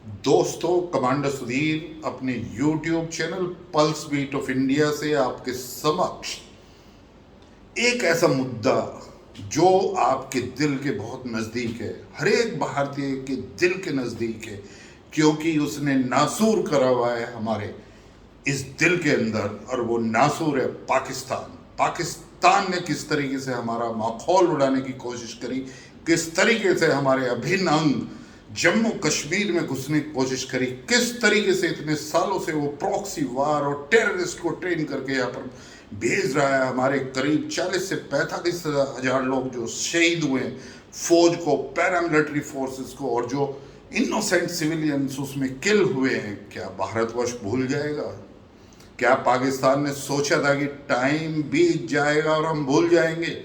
दोस्तों, कमांडर सुधीर अपने YouTube channel pulse beat of India से आपके समक्ष एक ऐसा मुद्दा जो आपके दिल के बहुत नज़दीक है, हर एक भारतीय के दिल के नज़दीक है, क्योंकि उसने नासूर करा हुआ है हमारे इस दिल के अंदर, और वो नासूर है पाकिस्तान। पाकिस्तान ने किस तरीके से हमारा माखौल उड़ाने की कोशिश करी, किस तरीके से हमारे अभिन्न अंग जम्मू कश्मीर में घुसने की कोशिश करी, किस तरीके से इतने सालों से वो प्रॉक्सी वार और टेररिस्ट को ट्रेन करके यहाँ पर भेज रहा है। हमारे करीब 40 से 45 हजार लोग जो शहीद हुए हैं, फौज को, पैरामिलिट्री फोर्सेस को, और जो इनोसेंट सिविलियंस उसमें किल हुए हैं। क्या भारतवर्ष भूल जाएगा? क्या पाकिस्तान ने सोचा था कि टाइम बीत जाएगा और हम भूल जाएंगे?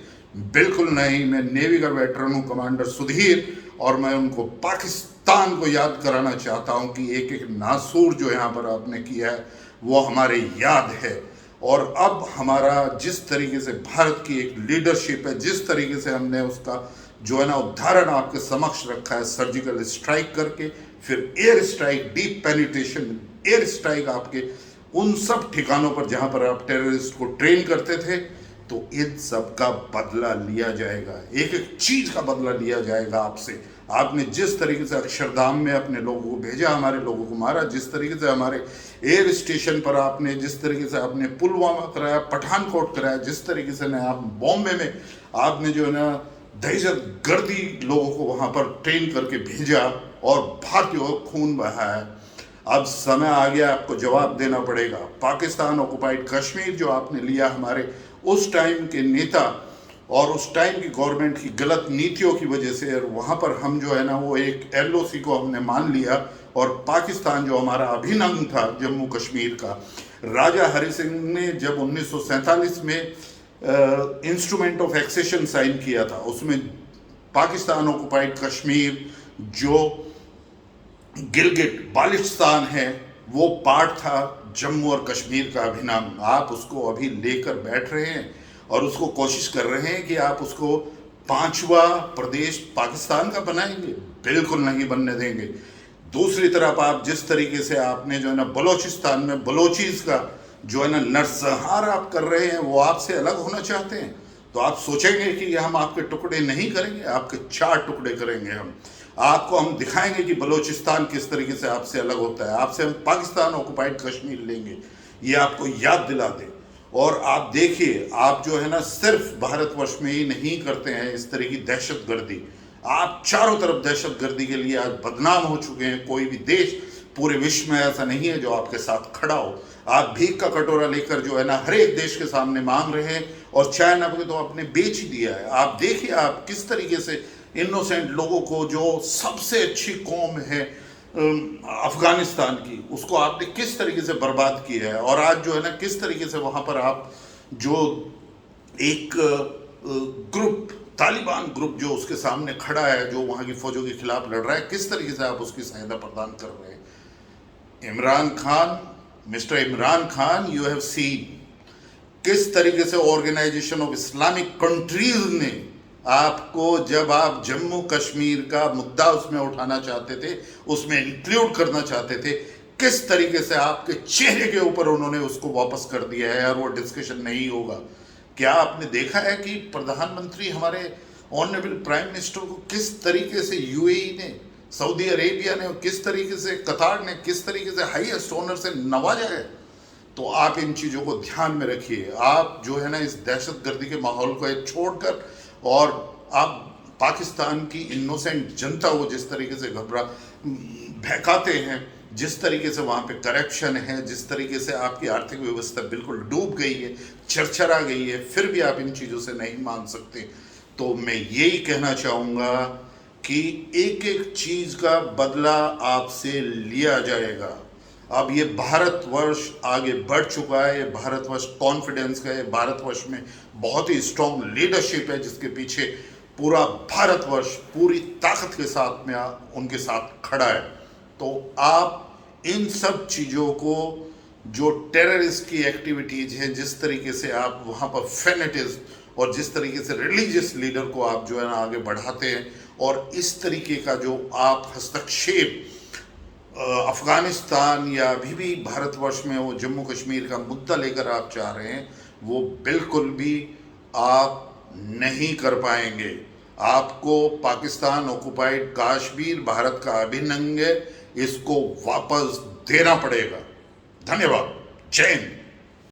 बिल्कुल नहीं। मैं नेवी का वेटरन हूँ, कमांडर सुधीर, और मैं उनको पाकिस्तान को याद कराना चाहता हूँ कि एक एक नासूर जो यहाँ पर आपने किया है वो हमारे याद है। और अब हमारा जिस तरीके से भारत की एक लीडरशिप है, जिस तरीके से हमने उसका जो है ना उदाहरण आपके समक्ष रखा है, सर्जिकल स्ट्राइक करके, फिर air strike, deep penetration air strike आपके उन सब ठिकानों पर जहां पर आप टेररिस्ट को ट्रेन करते थे, तो इन सब का बदला लिया जाएगा। एक एक चीज का बदला लिया जाएगा आपसे। आपने जिस तरीके से अक्षरधाम में अपने लोगों को भेजा, हमारे लोगों को मारा, जिस तरीके से हमारे एयर स्टेशन पर आपने, जिस तरीके से आपने पुलवामा कराया, पठानकोट कराया, जिस तरीके से आप बॉम्बे में आपने जो है ना दहशत गर्दी लोगों को वहां पर ट्रेन करके भेजा और भारतीयों को खून बहाया। अब समय आ गया, आपको जवाब देना पड़ेगा। पाकिस्तान ऑक्युपाइड कश्मीर जो आपने लिया, हमारे उस टाइम के नेता और उस टाइम की गवर्नमेंट की गलत नीतियों की वजह से, और वहाँ पर हम जो है ना वो एक LOC को हमने मान लिया, और पाकिस्तान जो हमारा अभिन्न अंग था जम्मू कश्मीर का, राजा हरि सिंह ने जब 1947 में इंस्ट्रूमेंट ऑफ एक्सेशन साइन किया था, उसमें पाकिस्तान ऑक्युपाइड कश्मीर जो गिलगिट बाल्टिस्तान है वो पार्ट था जम्मू और कश्मीर का अभिन्न। आप उसको अभी लेकर बैठ रहे हैं और उसको कोशिश कर रहे हैं कि आप उसको पांचवा प्रदेश पाकिस्तान का बनाएंगे। बिल्कुल नहीं बनने देंगे। दूसरी तरफ आप जिस तरीके से आपने जो है ना बलोचिस्तान में बलोचीज का जो है ना नरसंहार आप कर रहे हैं, वो आपसे अलग होना चाहते हैं, तो आप सोचेंगे कि हम आपके टुकड़े नहीं करेंगे, आपके 4 टुकड़े करेंगे। आपको हम दिखाएंगे कि बलोचिस्तान किस तरीके से आपसे अलग होता है। आपसे हम पाकिस्तान ऑक्युपाइड कश्मीर लेंगे, ये आपको याद दिला दे। और आप देखिए, आप जो है ना सिर्फ भारतवर्ष में ही नहीं करते हैं इस तरह की दहशत गर्दी, आप चारों तरफ दहशत गर्दी के लिए आज बदनाम हो चुके हैं। कोई भी देश पूरे विश्व में ऐसा नहीं है जो आपके साथ खड़ा हो। आप भीख का कटोरा लेकर जो है ना हर एक देश के सामने मांग रहे हैं, और चाइना को तो आपने बेच ही दिया है। आप देखिए आप किस तरीके से इनोसेंट लोगों को, जो सबसे अच्छी कौम है अफगानिस्तान की, उसको आपने किस तरीके से बर्बाद किया है। और आज जो है ना किस तरीके से वहां पर आप जो एक ग्रुप, तालिबान ग्रुप जो उसके सामने खड़ा है, जो वहां की फौजों के खिलाफ लड़ रहा है, किस तरीके से आप उसकी सहायता प्रदान कर रहे हैं। Imran Khan, mister Imran Khan, you have seen किस तरीके से ऑर्गेनाइजेशन ऑफ इस्लामिक कंट्रीज ने आपको, जब आप जम्मू कश्मीर का मुद्दा उसमें उठाना चाहते थे, उसमें इंक्लूड करना चाहते थे, किस तरीके से आपके चेहरे के ऊपर उन्होंने उसको वापस कर दिया है, और वो डिस्कशन नहीं होगा। क्या आपने देखा है कि प्रधानमंत्री हमारे ऑनरेबल प्राइम मिनिस्टर को किस तरीके से UAE ने, सऊदी अरेबिया ने, किस तरीके से कतार ने, किस तरीके से हाईएस्ट ऑनर से नवाजा है? तो आप इन चीज़ों को ध्यान में रखिए। आप जो है ना इस दहशत गर्दी के माहौल को छोड़कर, और आप पाकिस्तान की इनोसेंट जनता को जिस तरीके से बहकाते हैं, जिस तरीके से वहाँ पे करप्शन है, जिस तरीके से आपकी आर्थिक व्यवस्था बिल्कुल डूब गई है, चरचरा गई है, फिर भी आप इन चीज़ों से नहीं मान सकते। तो मैं यही कहना चाहूँगा कि एक एक चीज़ का बदला आपसे लिया जाएगा। अब ये भारतवर्ष आगे बढ़ चुका है, ये भारतवर्ष कॉन्फिडेंस का है, भारतवर्ष में बहुत ही स्ट्रॉन्ग लीडरशिप है, जिसके पीछे पूरा भारतवर्ष पूरी ताकत के साथ में उनके साथ खड़ा है। तो आप इन सब चीज़ों को, जो टेररिस्ट की एक्टिविटीज हैं, जिस तरीके से आप वहाँ पर फेनेटिज्म और जिस तरीके से रिलीजियस लीडर को आप जो है ना आगे बढ़ाते हैं, और इस तरीके का जो आप हस्तक्षेप अफगानिस्तान या अभी भी भारतवर्ष में वो जम्मू कश्मीर का मुद्दा लेकर आप चाह रहे हैं, वो बिल्कुल भी आप नहीं कर पाएंगे। आपको पाकिस्तान ऑक्युपाइड कश्मीर भारत का अभिन्न अंग है, इसको वापस देना पड़ेगा। धन्यवाद। जय हिंद।